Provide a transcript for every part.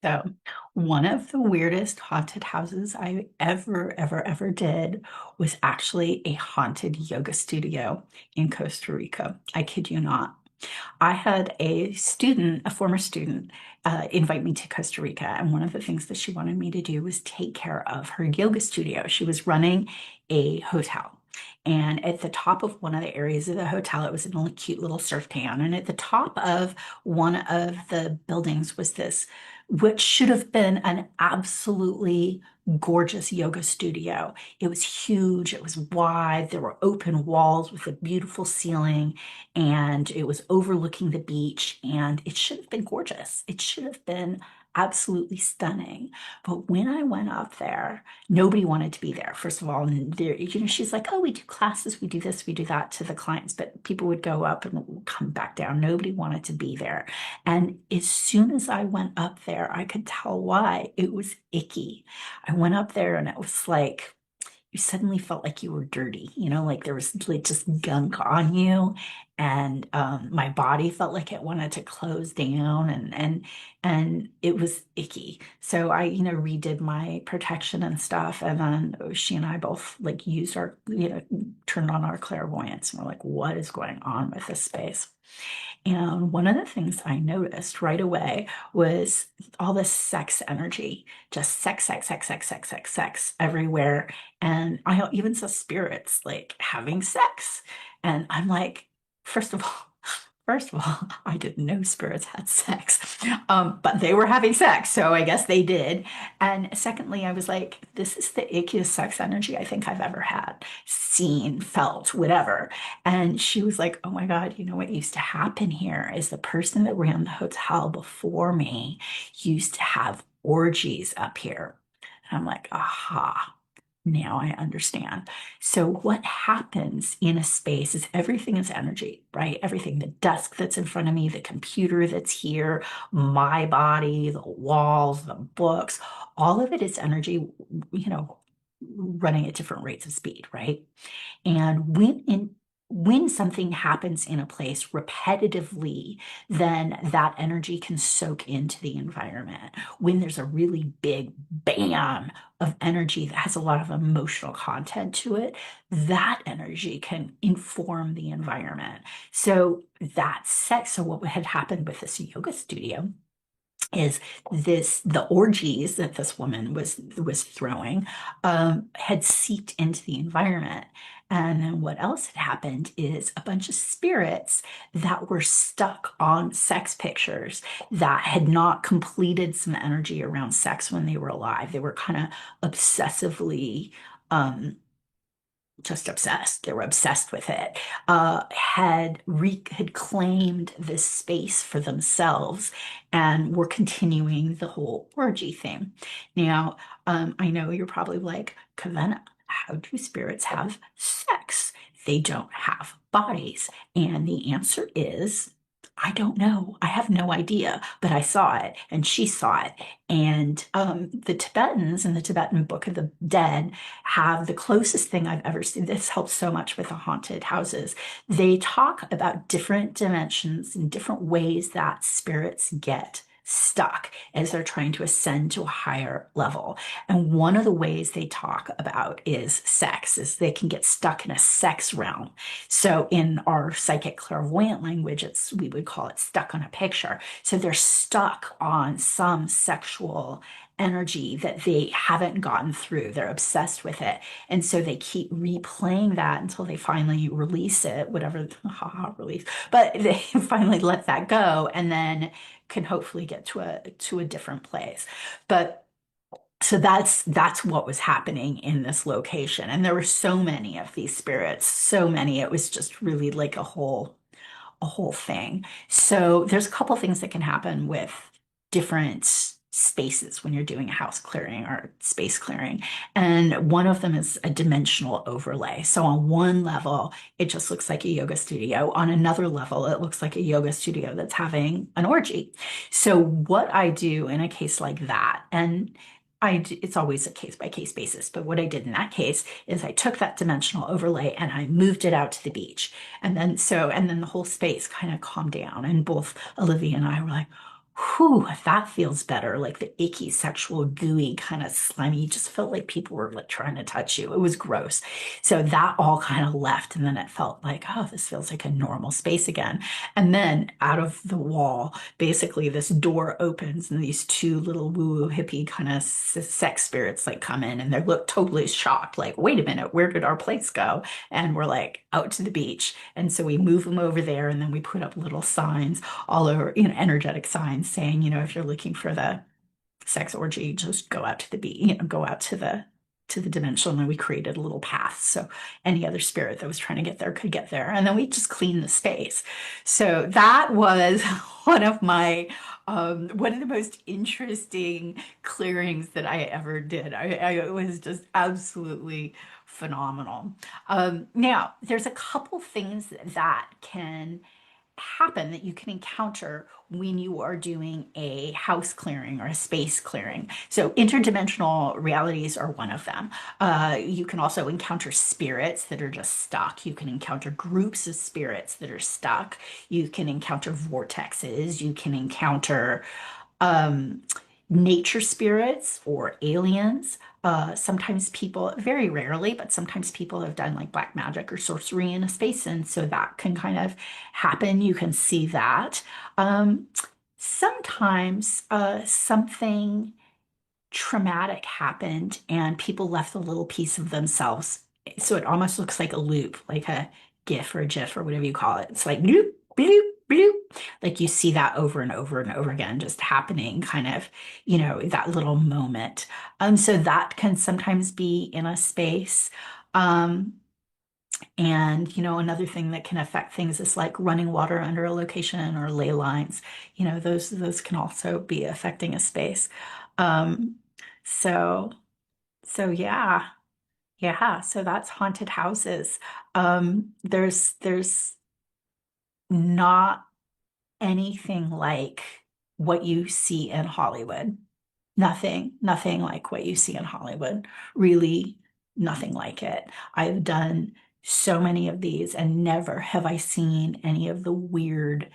So, one of the weirdest haunted houses I ever did was actually a haunted yoga studio in Costa Rica. I kid you not. I had a student, a former student, invite me to Costa Rica, and one of the things that she wanted me to do was take care of her yoga studio. She was running a hotel. And at the top of one of the areas of the hotel, it was in a cute little surf town. And at the top of one of the buildings was this, which should have been an absolutely gorgeous yoga studio. It was huge, it was wide, there were open walls with a beautiful ceiling, and it was overlooking the beach, and it should have been gorgeous. It should have been absolutely stunning. But when I went up there, nobody wanted to be there. First of all, and there, she's like, "Oh, we do classes, we do this, we do that" to the clients, but people would go up and come back down. Nobody wanted to be there. And as soon as I went up there, I could tell why. It was icky. I went up there and it was like you suddenly felt like you were dirty, like there was like just gunk on you. And my body felt like it wanted to close down, and it was icky. So I, redid my protection and stuff. And then she and I both like used our, turned on our clairvoyance, and we're like, what is going on with this space? And one of the things I noticed right away was all this sex energy, just sex everywhere. And I even saw spirits like having sex. And I'm like, first of all, first of all, I didn't know spirits had sex, but they were having sex, so I guess they did. And secondly, I was like, this is the ickiest sex energy I think I've ever had, seen, felt, whatever. And she was like, oh my God, what used to happen here is the person that ran the hotel before me used to have orgies up here. And I'm like, aha. Now I understand. So, what happens in a space is everything is energy, right? Everything, the desk that's in front of me, the computer that's here, my body, the walls, the books, all of it is energy, running at different rates of speed, right? And when something happens in a place repetitively, then that energy can soak into the environment. When there's a really big bam of energy that has a lot of emotional content to it, that energy can inform the environment. So that's sex. So what had happened with this yoga studio is the orgies that this woman was throwing had seeped into the environment. And then what else had happened is a bunch of spirits that were stuck on sex pictures that had not completed some energy around sex when they were alive. They were kind of obsessively just obsessed. They were obsessed with it. Had claimed this space for themselves, and were continuing the whole orgy thing. Now, I know you're probably like, Kavena, how do spirits have sex? They don't have bodies. And the answer is, I don't know. I have no idea, but I saw it and she saw it. And the Tibetans in the Tibetan Book of the Dead have the closest thing I've ever seen. This helps so much with the haunted houses. They talk about different dimensions and different ways that spirits get stuck as they're trying to ascend to a higher level. And one of the ways they talk about is sex, is they can get stuck in a sex realm. So in our psychic clairvoyant language, we would call it stuck on a picture. So they're stuck on some sexual energy that they haven't gotten through. They're obsessed with it. And so they keep replaying that until they finally release it, whatever, haha, release, but they finally let that go and then can hopefully get to a different place. But so that's what was happening in this location. And there were so many of these spirits, so many. It was just really like a whole thing. So there's a couple things that can happen with different spaces when you're doing a house clearing or space clearing. And one of them is a dimensional overlay. So on one level, it just looks like a yoga studio. On another level, it looks like a yoga studio that's having an orgy. So what I do in a case like that, and it's always a case by case basis, but what I did in that case is I took that dimensional overlay and I moved it out to the beach. And then the whole space kind of calmed down. And both Olivia and I were like, Whew, that feels better. Like the icky, sexual, gooey, kind of slimy. You just felt like people were like trying to touch you. It was gross. So that all kind of left. And then it felt like, oh, this feels like a normal space again. And then out of the wall, basically this door opens and these two little woo-woo hippie kind of sex spirits like come in and they look totally shocked. Like, wait a minute, where did our place go? And we're like out to the beach. And so we move them over there and then we put up little signs all over, energetic signs saying, if you're looking for the sex orgy, just go out to the beach, go out to the dimensional. And we created a little path so any other spirit that was trying to get there could get there. And then we just cleaned the space. So that was one of the most interesting clearings that I ever did. It was just absolutely phenomenal. Now, there's a couple things that can happen that you can encounter when you are doing a house clearing or a space clearing. So interdimensional realities are one of them. You can also encounter spirits that are just stuck. You can encounter groups of spirits that are stuck. You can encounter vortexes. You can encounter um, nature spirits or aliens. Sometimes people, very rarely, but sometimes people have done like black magic or sorcery in a space, and so that can kind of happen. You can see that. Um, Sometimes something traumatic happened and people left a little piece of themselves. So it almost looks like a loop, like a GIF or a GIF or whatever you call it. It's like bloop, bloop, bloop. Like you see that over and over and over again, just happening, kind of, that little moment. So that can sometimes be in a space. Um, and, another thing that can affect things is like running water under a location or ley lines. Those can also be affecting a space. Um, so, so yeah, yeah. So that's haunted houses. There's not anything like what you see in Hollywood. Nothing like what you see in Hollywood. Really, nothing like it. I've done so many of these and never have I seen any of the weird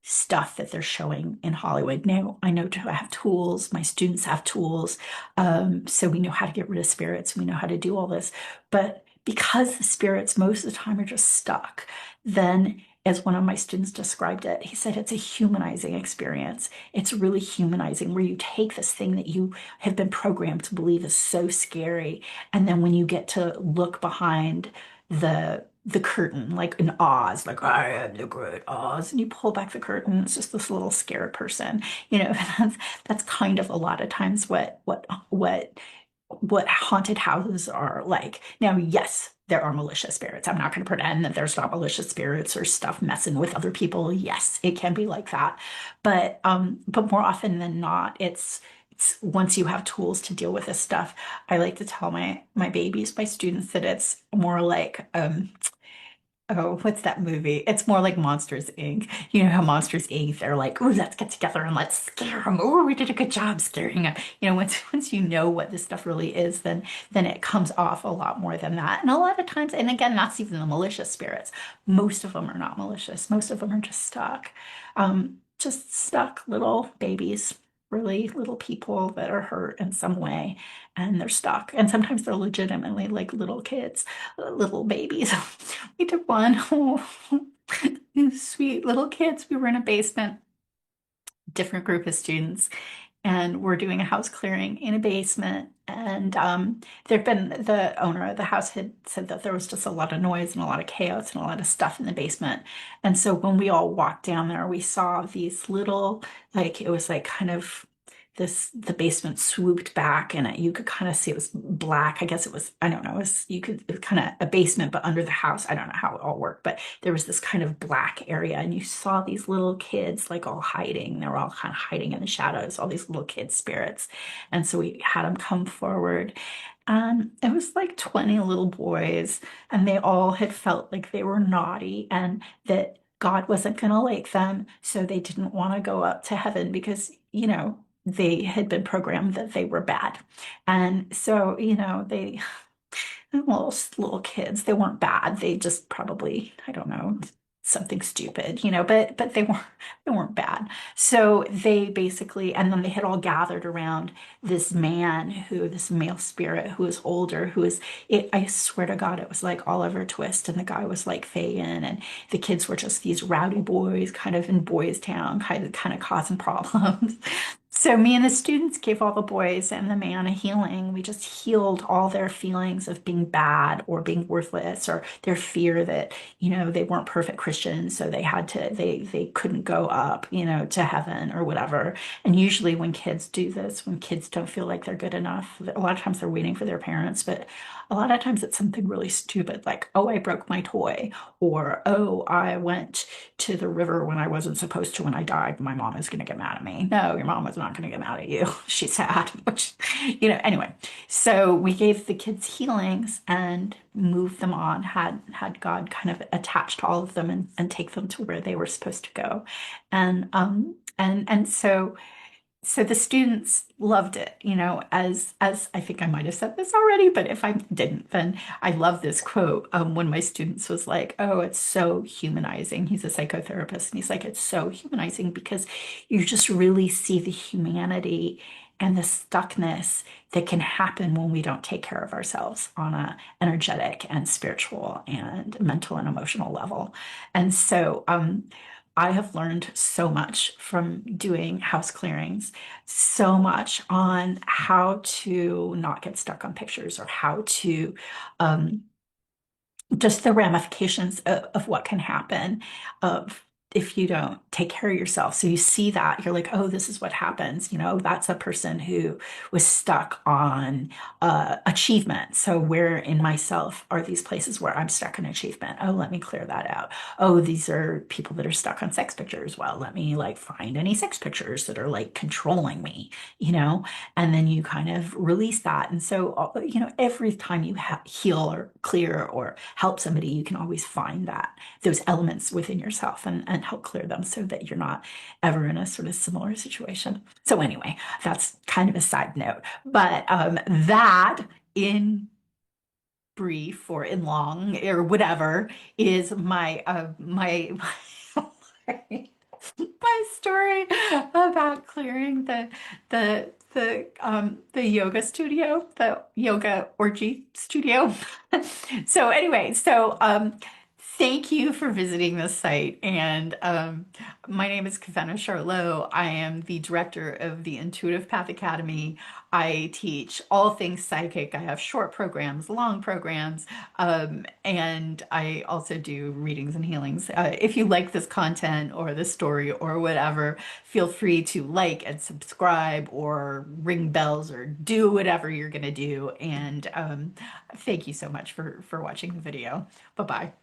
stuff that they're showing in Hollywood. Now, I know to have tools, my students have tools, so we know how to get rid of spirits, we know how to do all this. But because the spirits most of the time are just stuck, then as one of my students described it, he said it's a humanizing experience. It's really humanizing where you take this thing that you have been programmed to believe is so scary, and then when you get to look behind the curtain, like in Oz, like I am the great Oz, and you pull back the curtain, it's just this little scared person. That's kind of a lot of times what haunted houses are like. Now, yes, there are malicious spirits. I'm not going to pretend that there's not malicious spirits or stuff messing with other people. Yes, it can be like that. But more often than not, it's once you have tools to deal with this stuff. I like to tell my babies, my students, that it's more like oh, what's that movie? It's more like Monsters Inc. You know how Monsters Inc. They're like, oh, let's get together and let's scare them. Oh, we did a good job scaring them. Once you know what this stuff really is, then it comes off a lot more than that. And a lot of times, and again, that's even the malicious spirits. Most of them are not malicious. Most of them are just stuck little babies, really little people that are hurt in some way, and they're stuck. And sometimes they're legitimately like little kids, little babies. We took one. Oh, sweet little kids. We were in a basement, different group of students, and we're doing a house clearing in a basement. And there'd been the owner of the house had said that there was just a lot of noise and a lot of chaos and a lot of stuff in the basement. And so when we all walked down there, we saw these little, like it was like kind of the basement swooped back and you could kind of see it was black. I guess it was, I don't know, it was kind of a basement, but under the house. I don't know how it all worked, but there was this kind of black area and you saw these little kids like all hiding. They were all kind of hiding in the shadows, all these little kid spirits. And so we had them come forward. And it was like 20 little boys, and they all had felt like they were naughty and that God wasn't going to like them. So they didn't want to go up to heaven because, they had been programmed that they were bad. And so, little kids, they weren't bad. They just probably, I don't know, something stupid, but they weren't bad. So they basically, and then they had all gathered around this male spirit who was older, I swear to God, it was like Oliver Twist, and the guy was like Fagin, and the kids were just these rowdy boys kind of in Boys Town, kind of causing problems. So me and the students gave all the boys and the man a healing. We just healed all their feelings of being bad or being worthless, or their fear that, they weren't perfect Christians, so they couldn't go up, to heaven or whatever. And usually when kids do this, when kids don't feel like they're good enough, a lot of times they're waiting for their parents, but a lot of times it's something really stupid, like, oh, I broke my toy, or oh, I went to the river when I wasn't supposed to when I died. My mom is going to get mad at me. No, your mom was not going to get mad at you. She's sad, which, anyway. So we gave the kids healings and moved them on, had God kind of attached all of them and take them to where they were supposed to go. And so the students loved it, as I think I might have said this already, but if I didn't, then I love this quote. One of my students was like, "Oh, it's so humanizing." He's a psychotherapist, and he's like, "It's so humanizing because you just really see the humanity and the stuckness that can happen when we don't take care of ourselves on a energetic and spiritual and mental and emotional level." And so, I have learned so much from doing house clearings, so much on how to not get stuck on pictures, or how to um, just the ramifications of what can happen of if you don't take care of yourself. So you see that, you're like, oh, this is what happens. That's a person who was stuck on achievement. So where in myself are these places where I'm stuck on achievement? Oh, let me clear that out. Oh, these are people that are stuck on sex pictures. Well, let me like find any sex pictures that are like controlling me, and then you kind of release that. And so, every time you heal or clear or help somebody, you can always find those elements within yourself and help clear them so that you're not ever in a sort of similar situation. So anyway, that's kind of a side note, but that in brief or in long or whatever is my story about clearing the yoga studio, the yoga orgy studio. So anyway, thank you for visiting this site. And my name is Kawena Charlot. I am the director of the Intuitive Path Academy. I teach all things psychic. I have short programs, long programs, and I also do readings and healings. If you like this content or this story or whatever, feel free to like and subscribe or ring bells or do whatever you're going to do. And thank you so much for watching the video. Bye-bye.